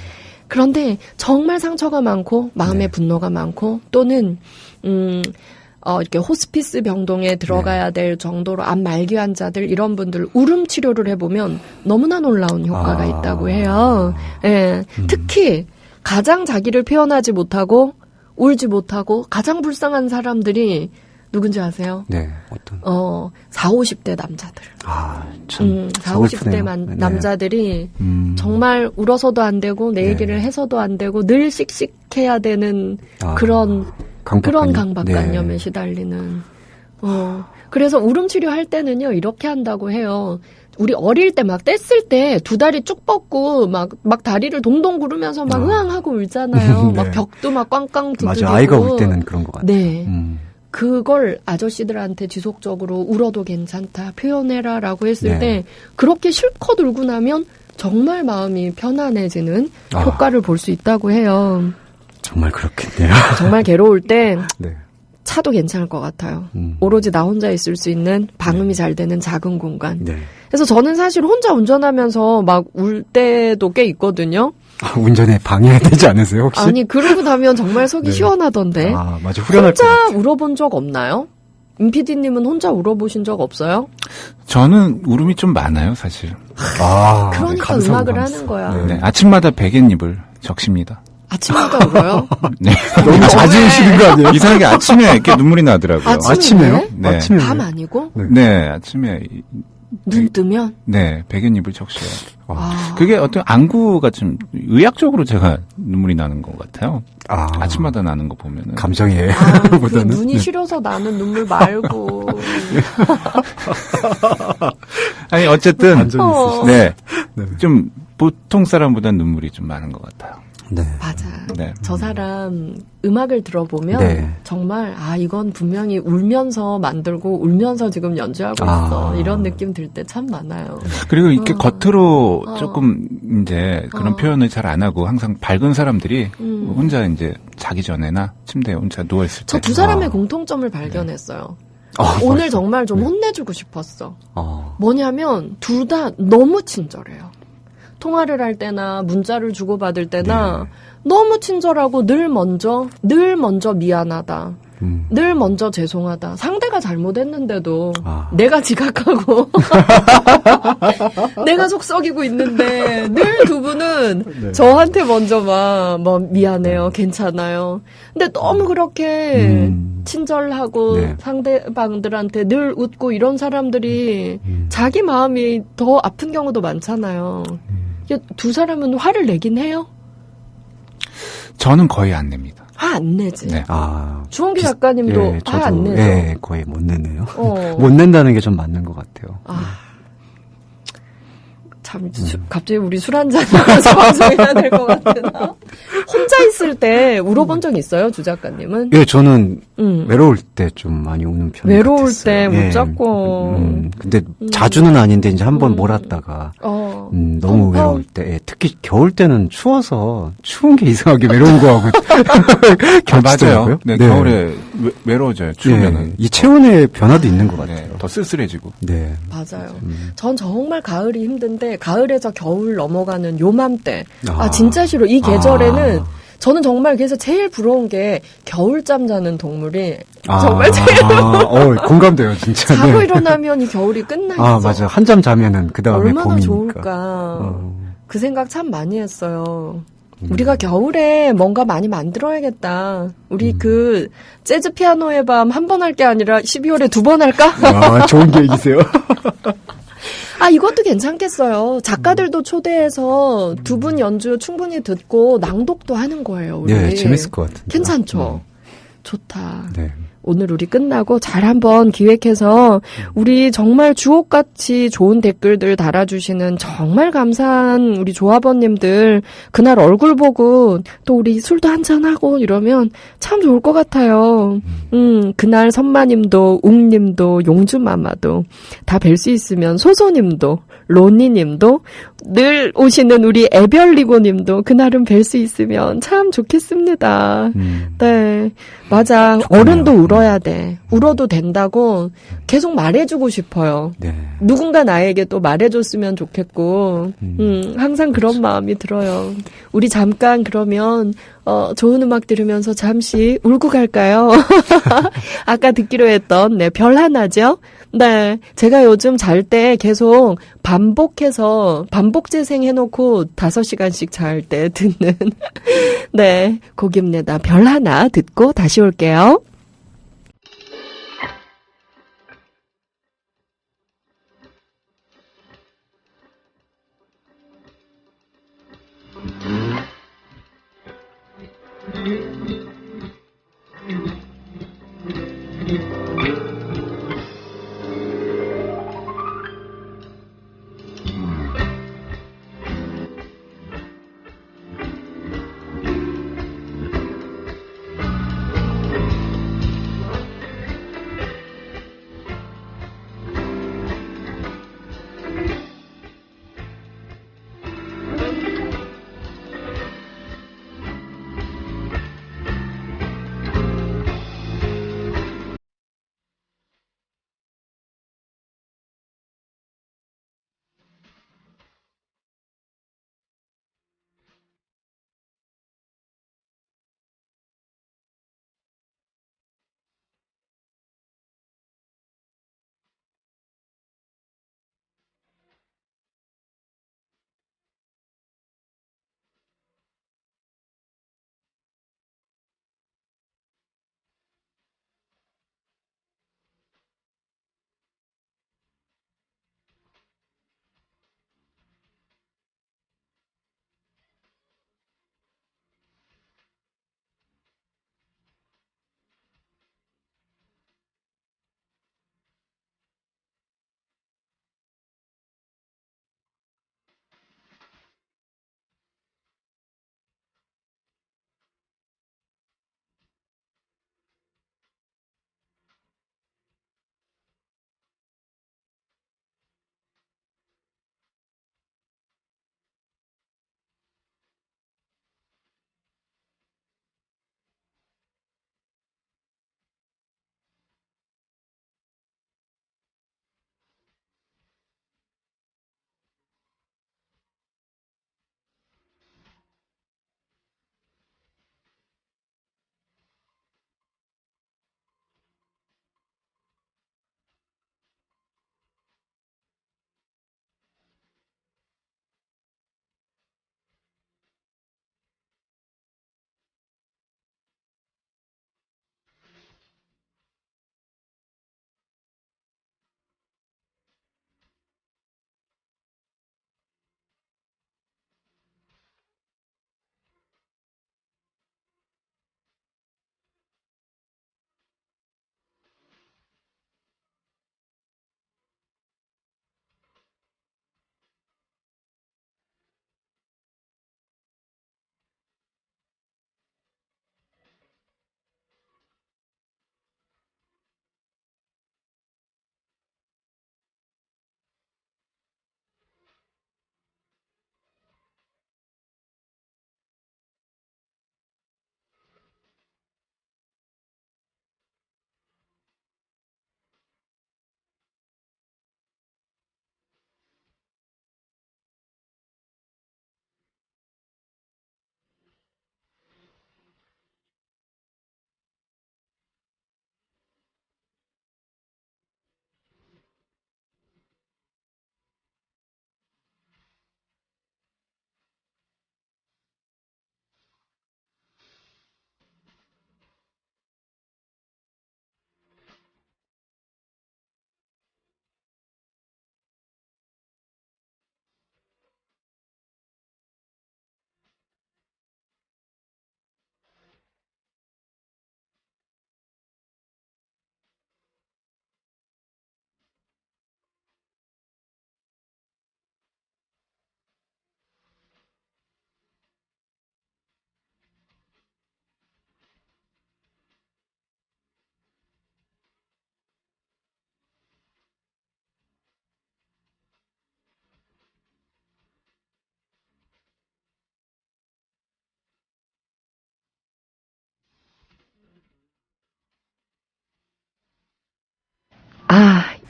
그런데 정말 상처가 많고 마음의 분노가 많고 또는 이렇게 호스피스 병동에 들어가야 될 정도로 암 말기 환자들 이런 분들 울음 치료를 해보면 너무나 놀라운 효과가 있다고 해요. 예. 특히 가장 자기를 표현하지 못하고 울지 못하고 가장 불쌍한 사람들이 누군지 아세요? 네, 어떤? 4, 50대 남자들. 아, 참. 4, 50대 남자들이 정말 울어서도 안 되고 내 얘기를 해서도 안 되고 늘 씩씩해야 되는 그런 강박관념에 시달리는. 그래서 울음 치료할 때는요, 이렇게 한다고 해요. 우리 어릴 때 막 뗐을 때 두 다리 쭉 뻗고 막 다리를 동동 구르면서 막 으앙하고 울잖아요. 네. 막 벽도 막 꽝꽝 두드리고. 맞아, 아이가 울 때는 그런 것 같아요. 네. 그걸 아저씨들한테 지속적으로 울어도 괜찮다, 표현해라라고 했을 때 그렇게 실컷 울고 나면 정말 마음이 편안해지는 효과를 볼 수 있다고 해요. 정말 그렇겠네요. 정말 괴로울 때 네. 차도 괜찮을 것 같아요. 오로지 나 혼자 있을 수 있는 방음이 잘 되는 작은 공간. 네. 그래서 저는 사실 혼자 운전하면서 막 울 때도 꽤 있거든요. 운전에 방해되지 않으세요, 혹시? 아니, 그러고 나면 정말 속이 시원하던데. 아, 맞아. 후련할 것 혼자 같아요. 울어본 적 없나요? 임PD님은 혼자 울어보신 적 없어요? 저는 울음이 좀 많아요, 사실. 아, 그러니까 네, 음악을 하는 거야. 네. 네, 아침마다 베갯잎을 적십니다. 아침마다 울어요? 네. 너무 자주 우시는 거 아니에요? 이상하게 아침에 이렇게 눈물이 나더라고요. 아침에요? 네. 아침에. 밤 아니고? 네, 아침에. 눈 뜨면? 네, 베갯잎을 적셔요. 아. 그게 어떤 안구가 좀 의학적으로 제가 눈물이 나는 것 같아요. 아침마다 나는 거 보면은. 감정이에요. 그 보다는. 눈이 시려서 나는 눈물 말고. 아니, 어쨌든. 완전히 있으시죠. 네. 네. 좀 보통 사람보다 눈물이 좀 많은 것 같아요. 네. 맞아. 네. 저 사람 음악을 들어보면 네. 정말 이건 분명히 울면서 만들고 울면서 지금 연주하고 있어. 이런 느낌 들 때 참 많아요. 그리고 이렇게 겉으로 조금 이제 그런 표현을 잘 안 하고 항상 밝은 사람들이 혼자 이제 자기 전에나 침대에 혼자 누워있을 때. 저 두 사람의 공통점을 발견했어요. 오늘 정말 좀 혼내주고 싶었어. 뭐냐면 둘 다 너무 친절해요. 통화를 할 때나 문자를 주고받을 때나 너무 친절하고 늘 먼저 미안하다. 늘 먼저 죄송하다. 상대가 잘못했는데도 내가 지각하고 내가 속 썩이고 있는데 늘 두 분은 저한테 먼저 막 미안해요. 괜찮아요. 근데 너무 그렇게 친절하고 상대방들한테 늘 웃고 이런 사람들이 자기 마음이 더 아픈 경우도 많잖아요. 두 사람은 화를 내긴 해요? 저는 거의 안 냅니다. 화 안 내지. 네. 주홍기 작가님도 화 안 내죠. 네, 거의 못 내네요. 못 낸다는 게 좀 맞는 것 같아요. 참, 갑자기 우리 술 한잔 하면서 방송해야 될 것 같으나. 혼자 있을 때 울어본 적 있어요, 주 작가님은? 예, 저는 외로울 때 좀 많이 우는 편이에요. 외로울 때 웃잡고. 근데 자주는 아닌데 이제 한번 몰았다가 너무 외로울 때, 특히 겨울 때는 추워서 추운 게 이상하게 외로운 거하고 맞아요. 네, 겨울에 외로워져요. 추우면은. 이 체온의 변화도 있는 것 같아요. 네, 더 쓸쓸해지고. 네. 맞아요. 전 정말 가을이 힘든데 가을에서 겨울 넘어가는 요맘때. 진짜 싫어. 이 계절에는 저는 정말 그래서 제일 부러운 게 겨울잠 자는 동물이 정말 제일 공감돼요, 진짜. 자고 일어나면 이 겨울이 끝나 있어. 맞아요. 한잠 자면은 그 다음에 얼마나 봄이니까. 좋을까. 그 생각 참 많이 했어요. 우리가 겨울에 뭔가 많이 만들어야겠다. 우리 그 재즈 피아노의 밤 한 번 할 게 아니라 12월에 2번 할까? 좋은 계획이세요. 이것도 괜찮겠어요. 작가들도 초대해서 두 분 연주 충분히 듣고 낭독도 하는 거예요. 우리. 네, 재밌을 것 같은데. 괜찮죠? 좋다. 네. 오늘 우리 끝나고 잘 한번 기획해서 우리 정말 주옥같이 좋은 댓글들 달아주시는 정말 감사한 우리 조합원님들 그날 얼굴 보고 또 우리 술도 한잔하고 이러면 참 좋을 것 같아요. 그날 선마님도 웅님도 용주마마도 다 뵐 수 있으면 소소님도 로니님도 늘 오시는 우리 에별리고님도 그날은 뵐 수 있으면 참 좋겠습니다. 네, 맞아. 좋겠네요. 어른도 울어야 돼. 울어도 된다고 계속 말해주고 싶어요. 네. 누군가 나에게 또 말해줬으면 좋겠고, 항상 그런 마음이 들어요. 우리 잠깐 그러면 좋은 음악 들으면서 잠시 울고 갈까요? 아까 듣기로 했던, 네, 별 하나죠? 네. 제가 요즘 잘 때 계속 반복해서, 반복 재생해놓고 5시간씩 잘 때 듣는, 네, 곡입니다. 별 하나 듣고 다시 올게요.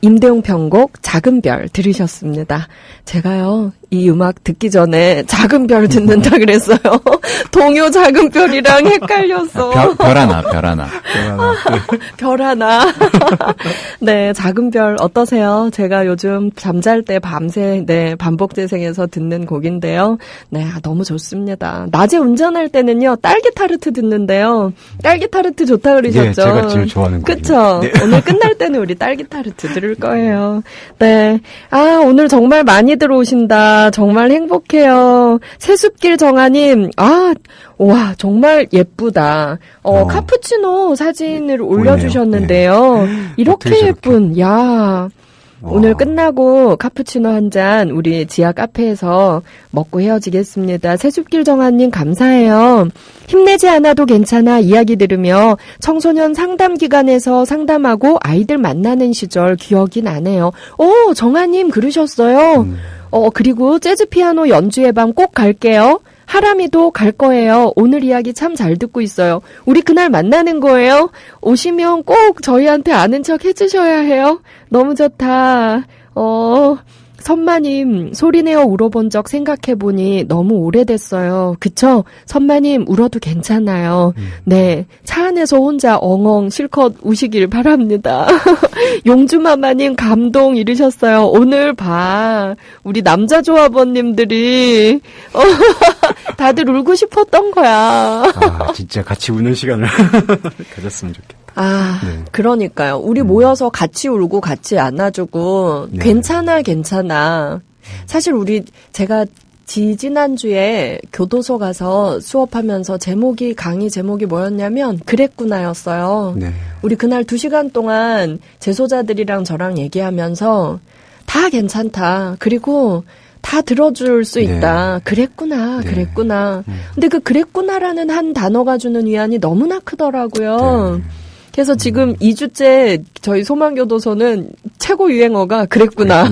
임대용 편곡 작은 별 들으셨습니다. 제가요, 이 음악 듣기 전에 작은 별 듣는다 그랬어요. 동요 작은 별이랑 헷갈렸어. 별 하나. 별 하나. 네, 작은 별 어떠세요? 제가 요즘 잠잘 때 밤새, 반복 재생해서 듣는 곡인데요. 네, 너무 좋습니다. 낮에 운전할 때는요, 딸기 타르트 듣는데요. 딸기 타르트 좋다 그러셨죠? 네, 제가 제일 좋아하는 곡이에요. 그쵸? 네. 오늘 끝날 때는 우리 딸기 타르트 들을 거예요. 네. 오늘 정말 많이 들어오신다. 정말 행복해요. 새숲길 정아님, 와, 정말 예쁘다. 카푸치노 사진을 올려주셨는데요. 네. 이렇게 예쁜, 오늘 끝나고 카푸치노 한 잔 우리 지하 카페에서 먹고 헤어지겠습니다. 새숲길 정아님 감사해요. 힘내지 않아도 괜찮아 이야기 들으며 청소년 상담 기관에서 상담하고 아이들 만나는 시절 기억이 나네요. 정아님 그러셨어요. 그리고 재즈 피아노 연주회 밤 꼭 갈게요. 하람이도 갈 거예요. 오늘 이야기 참 잘 듣고 있어요. 우리 그날 만나는 거예요. 오시면 꼭 저희한테 아는 척 해주셔야 해요. 너무 좋다. 선마님, 소리내어 울어본 적 생각해보니 너무 오래됐어요. 그쵸? 선마님, 울어도 괜찮아요. 네. 차 안에서 혼자 엉엉 실컷 우시길 바랍니다. 용주마마님, 감동 이르셨어요. 오늘 우리 남자 조합원님들이, 다들 울고 싶었던 거야. 진짜 같이 우는 시간을 가졌으면 좋겠다. 네. 그러니까요. 우리 모여서 같이 울고 같이 안아주고, 네. 괜찮아. 사실 제가 지난주에 교도소 가서 수업하면서 강의 제목이 뭐였냐면, 그랬구나였어요. 네. 우리 그날 2시간 동안 재소자들이랑 저랑 얘기하면서, 다 괜찮다. 그리고, 다 들어줄 수 있다. 그랬구나. 근데 그 그랬구나라는 한 단어가 주는 위안이 너무나 크더라고요. 그래서 지금 2주째 저희 소망교도소는 최고 유행어가 그랬구나.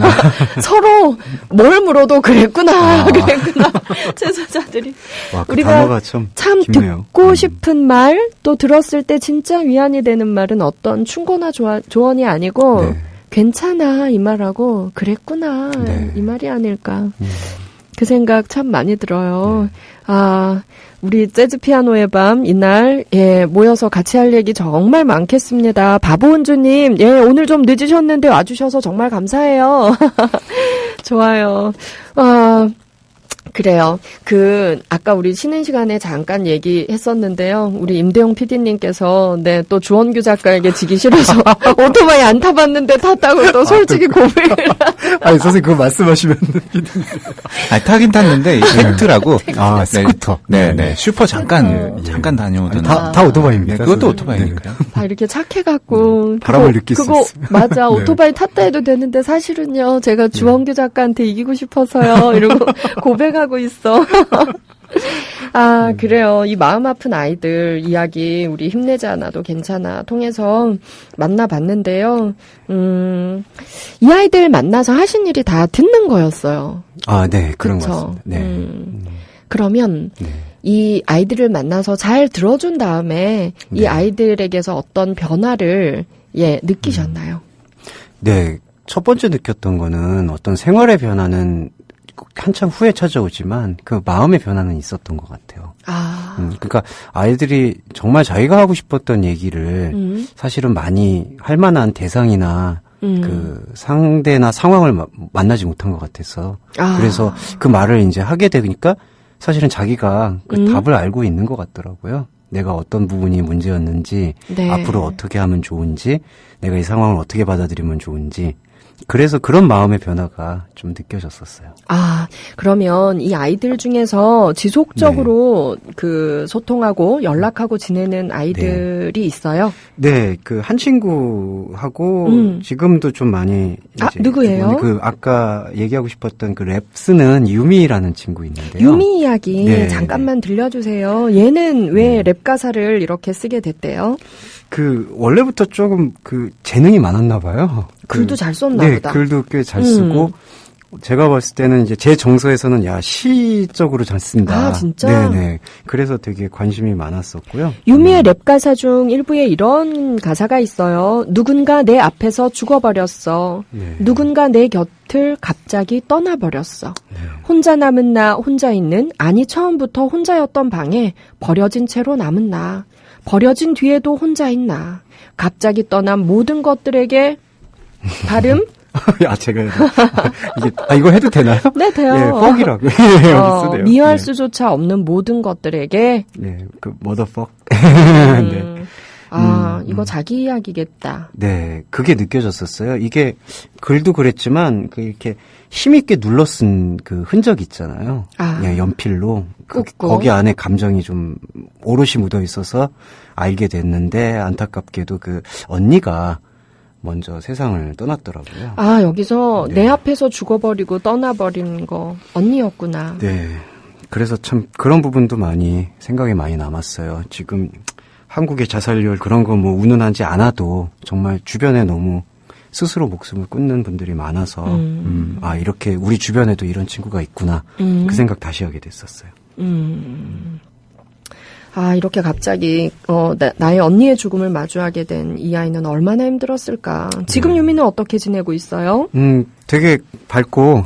서로 뭘 물어도 그랬구나. 재소자들이. 그 우리가 단어가 참 깊네요. 듣고 싶은 말, 또 들었을 때 진짜 위안이 되는 말은 어떤 충고나 조언이 아니고 괜찮아 이 말하고 그랬구나 이 말이 아닐까. 그 생각 참 많이 들어요. 우리 재즈 피아노의 밤 이날 모여서 같이 할 얘기 정말 많겠습니다. 바보은주님, 오늘 좀 늦으셨는데 와주셔서 정말 감사해요. 좋아요. 그래요. 아까 우리 쉬는 시간에 잠깐 얘기했었는데요. 우리 임대용 PD님께서, 또 주원규 작가에게 지기 싫어서 오토바이 안 타봤는데 탔다고 또 솔직히 고백을. 아니, 선생님 그거 말씀하시면. 타긴 탔는데, 팩트라고. 스쿠터. 네. 슈퍼 잠깐 다녀오던. 다 오토바이입니다. 그것도 오토바이니까요. 다 이렇게 착해갖고. 바람을 느낄 수 있어요. 맞아. 오토바이 탔다 해도 되는데 사실은요, 제가 주원규 작가한테 이기고 싶어서요. 이러고 고백하고 있어. 그래요. 이 마음 아픈 아이들 이야기 우리 힘내지 않아도 괜찮아 통해서 만나봤는데요. 이 아이들 만나서 하신 일이 다 듣는 거였어요. 네. 그런 그쵸? 것 같습니다. 네. 그러면 이 아이들을 만나서 잘 들어준 다음에 이 아이들에게서 어떤 변화를 느끼셨나요? 네. 첫 번째 느꼈던 거는 어떤 생활의 변화는 한참 후에 찾아오지만 그 마음의 변화는 있었던 것 같아요. 그러니까 아이들이 정말 자기가 하고 싶었던 얘기를 사실은 많이 할 만한 대상이나 그 상대나 상황을 만나지 못한 것 같아서 그래서 그 말을 이제 하게 되니까 사실은 자기가 그 답을 알고 있는 것 같더라고요. 내가 어떤 부분이 문제였는지 앞으로 어떻게 하면 좋은지 내가 이 상황을 어떻게 받아들이면 좋은지 그래서 그런 마음의 변화가 좀 느껴졌었어요. 그러면 이 아이들 중에서 지속적으로 소통하고 연락하고 지내는 아이들이 있어요? 네, 한 친구하고 지금도 좀 많이 누구예요? 아까 얘기하고 싶었던 랩 쓰는 유미라는 친구 있는데요. 유미 이야기 잠깐만 들려주세요. 얘는 왜 랩 가사를 이렇게 쓰게 됐대요? 원래부터 조금 재능이 많았나 봐요. 글도 잘 썼나 보다. 글도 꽤 잘 쓰고 제가 봤을 때는 이제 제 정서에서는 시적으로 잘 쓴다. 아, 진짜? 네네. 그래서 되게 관심이 많았었고요. 유미의 랩 가사 중 일부에 이런 가사가 있어요. 누군가 내 앞에서 죽어버렸어. 네. 누군가 내 곁을 갑자기 떠나버렸어. 네. 혼자 남은 나, 혼자 있는, 아니 처음부터 혼자였던 방에 버려진 채로 남은 나. 버려진 뒤에도 혼자인 나. 갑자기 떠난 모든 것들에게 발음? 제가 이거 해도 되나요? 네, 돼요. 예, 뻑이라고. 여기 쓰네요. 미워할 수조차 없는 모든 것들에게. 네, motherfuck. 네. 이거 자기 이야기겠다. 네, 그게 느껴졌었어요. 이게 글도 그랬지만 이렇게 힘있게 눌러 쓴 그 흔적 있잖아요. 예, 연필로 거기 안에 감정이 좀 오롯이 묻어 있어서 알게 됐는데 안타깝게도 그 언니가 먼저 세상을 떠났더라고요. 여기서 네. 내 앞에서 죽어버리고 떠나버린 거 언니였구나. 네. 그래서 참 그런 부분도 많이 생각에 많이 남았어요. 지금 한국의 자살률 그런 거 운운하지 않아도 정말 주변에 너무 스스로 목숨을 끊는 분들이 많아서 이렇게 우리 주변에도 이런 친구가 있구나. 그 생각 다시 하게 됐었어요. 이렇게 갑자기 나의 언니의 죽음을 마주하게 된 이 아이는 얼마나 힘들었을까. 지금 유미는 어떻게 지내고 있어요? 되게 밝고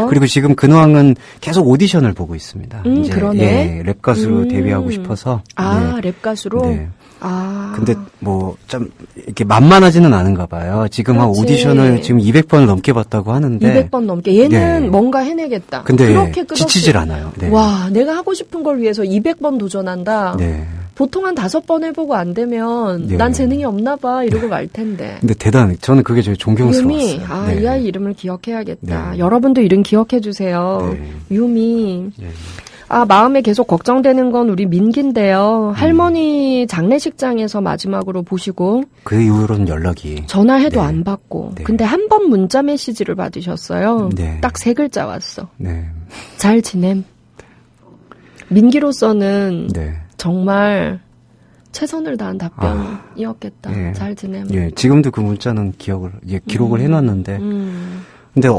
그리고 지금 근황은 계속 오디션을 보고 있습니다. 이제, 그러네. 랩 가수로 데뷔하고 싶어서. 랩 가수로? 네. 근데 좀 이렇게 만만하지는 않은가 봐요. 지금 그렇지. 오디션을 지금 200번을 넘게 봤다고 하는데 200번 넘게. 얘는 뭔가 해내겠다. 근데 그렇게 끝없이. 지치질 않아요. 네. 와, 내가 하고 싶은 걸 위해서 200번 도전한다. 네. 보통 한 5번 해보고 안 되면 네. 난 재능이 없나 봐 이러고 말 텐데. 근데 저는 그게 제일 존경스러웠어요. 유미, 네. 이 아이 이름을 기억해야겠다. 네. 여러분도 이름 기억해 주세요. 네. 유미. 네. 마음에 계속 걱정되는 건 우리 민기인데요. 할머니 장례식장에서 마지막으로 보시고 그 이후로는 연락이 전화해도 네. 안 받고. 네. 근데 한 번 문자 메시지를 받으셨어요. 네. 딱 3글자 왔어. 네. 잘 지냄. 민기로서는 네. 정말 최선을 다한 답변이었겠다. 예. 잘 지냄. 예, 지금도 그 문자는 기록을 해놨는데, 음. 근데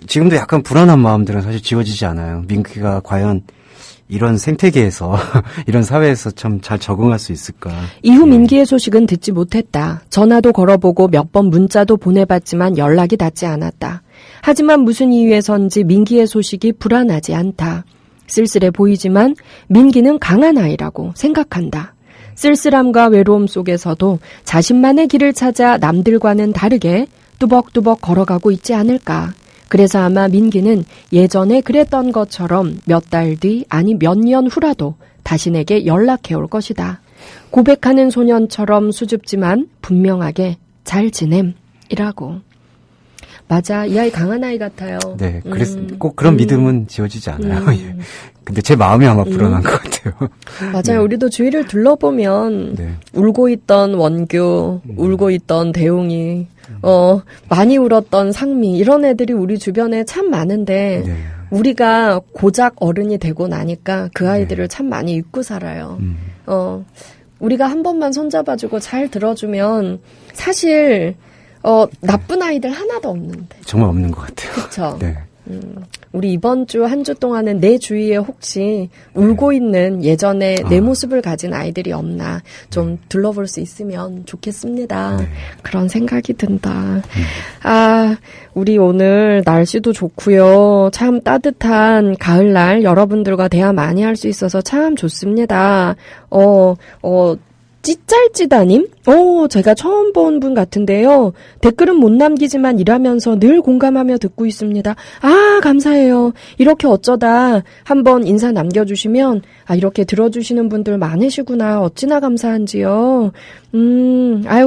지금도 약간 불안한 마음들은 사실 지워지지 않아요. 민기가 과연 이런 생태계에서, 이런 사회에서 참 잘 적응할 수 있을까. 이후 민기의 소식은 듣지 못했다. 전화도 걸어보고 몇 번 문자도 보내봤지만 연락이 닿지 않았다. 하지만 무슨 이유에선지 민기의 소식이 불안하지 않다. 쓸쓸해 보이지만 민기는 강한 아이라고 생각한다. 쓸쓸함과 외로움 속에서도 자신만의 길을 찾아 남들과는 다르게 뚜벅뚜벅 걸어가고 있지 않을까. 그래서 아마 민기는 예전에 그랬던 것처럼 몇 달 뒤 아니 몇 년 후라도 다시 내게 연락해 올 것이다. 고백하는 소년처럼 수줍지만 분명하게 잘 지냄이라고. 맞아. 이 아이 강한 아이 같아요. 네, 그래서 꼭 그런 믿음은 지워지지 않아요. 예. 근데 제 마음이 아마 불안한 것 같아요. 맞아요. 네. 우리도 주위를 둘러보면 네. 울고 있던 원규, 울고 있던 대웅이, 많이 울었던 상미 이런 애들이 우리 주변에 참 많은데 네. 우리가 고작 어른이 되고 나니까 그 아이들을 참 많이 잊고 살아요. 우리가 한 번만 손잡아주고 잘 들어주면 사실 나쁜 아이들 하나도 없는데. 정말 없는 것 같아요. 그쵸? 네. 우리 이번 주 한 주 동안은 내 주위에 혹시 울고 있는 예전에 내 모습을 가진 아이들이 없나 좀 둘러볼 수 있으면 좋겠습니다. 네. 그런 생각이 든다. 우리 오늘 날씨도 좋고요. 참 따뜻한 가을날 여러분들과 대화 많이 할 수 있어서 참 좋습니다. 찌짤찌다님? 제가 처음 본 분 같은데요. 댓글은 못 남기지만 일하면서 늘 공감하며 듣고 있습니다. 감사해요. 이렇게 어쩌다 한번 인사 남겨주시면, 이렇게 들어주시는 분들 많으시구나. 어찌나 감사한지요.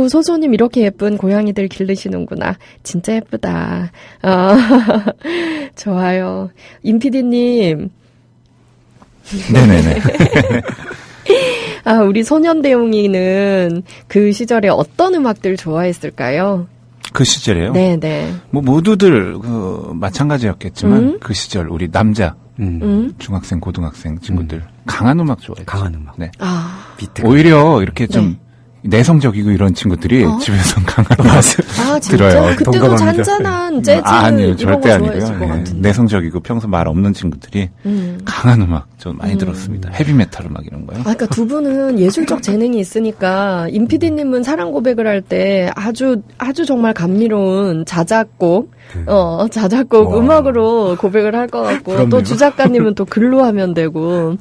소소님 이렇게 예쁜 고양이들 기르시는구나. 진짜 예쁘다. 좋아요. 임PD님. 네네네. 우리 소년대용이는 그 시절에 어떤 음악들 좋아했을까요? 그 시절에요? 네네. 모두들 마찬가지였겠지만 그 시절 우리 남자 중학생, 고등학생 친구들 강한 음악 좋아해요. 강한 음악. 네. 비트. 오히려 이렇게 좀 내성적이고 이런 친구들이 집에서 강한 맛을 진짜? 들어요. 그때도 동감합니다. 잔잔한 재즈 아니요, 이런 절대 거 아니고요. 좋아했을 것 같은데. 내성적이고 평소 말 없는 친구들이 강한 음악 좀 많이 들었습니다. 헤비메탈 음악 이런 거요. 그러니까 두 분은 예술적 재능이 있으니까 임 PD님은 사랑 고백을 할 때 아주 정말 감미로운 자작곡, 자작곡 음악으로 고백을 할 것 같고 또 주 작가님은 또 글로 하면 되고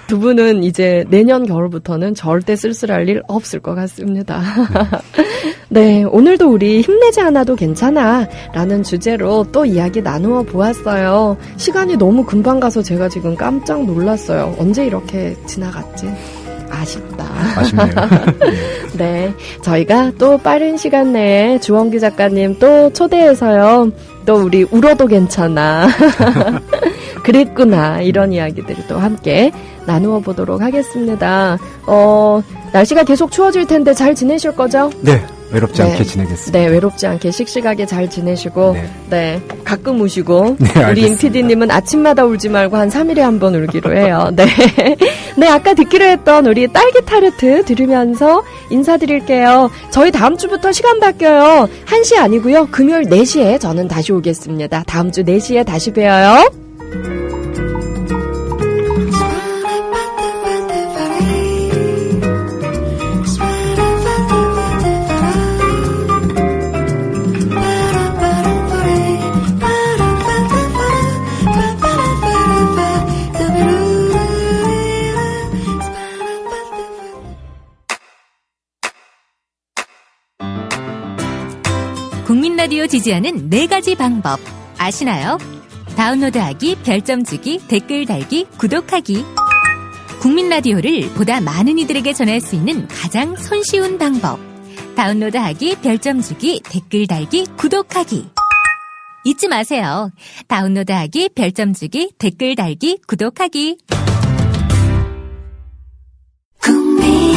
두 분은 이제 내년 겨울부터는 절대 쓸쓸할 일 없을 것 같습니다. 네, 오늘도 우리 힘내지 않아도 괜찮아 라는 주제로 또 이야기 나누어 보았어요. 시간이 너무 금방 가서 제가 지금 깜짝 놀랐어요. 언제 이렇게 지나갔지? 아쉽다. 아쉽네요. 네, 저희가 또 빠른 시간 내에 주원규 작가님 또 초대해서요. 또 우리 울어도 괜찮아. 그랬구나. 이런 이야기들을 또 함께 나누어 보도록 하겠습니다. 날씨가 계속 추워질 텐데 잘 지내실 거죠? 네, 외롭지 네. 않게 지내겠습니다. 네, 외롭지 않게 씩씩하게 잘 지내시고, 네, 가끔 우시고, 네, 우리 임 알겠습니다. PD님은 아침마다 울지 말고 한 3일에 한 번 울기로 해요. 네. 네, 아까 듣기로 했던 우리 딸기 타르트 들으면서 인사드릴게요. 저희 다음 주부터 시간 바뀌어요. 1시 아니고요. 금요일 4시에 저는 다시 오겠습니다. 다음 주 4시에 다시 봬요. 국민 라디오 지지하는 4가지 방법 아시나요? 다운로드하기, 별점 주기, 댓글 달기, 구독하기. 국민 라디오를 보다 많은 이들에게 전할 수 있는 가장 손쉬운 방법. 다운로드하기, 별점 주기, 댓글 달기, 구독하기. 잊지 마세요. 다운로드하기, 별점 주기, 댓글 달기, 구독하기. 국민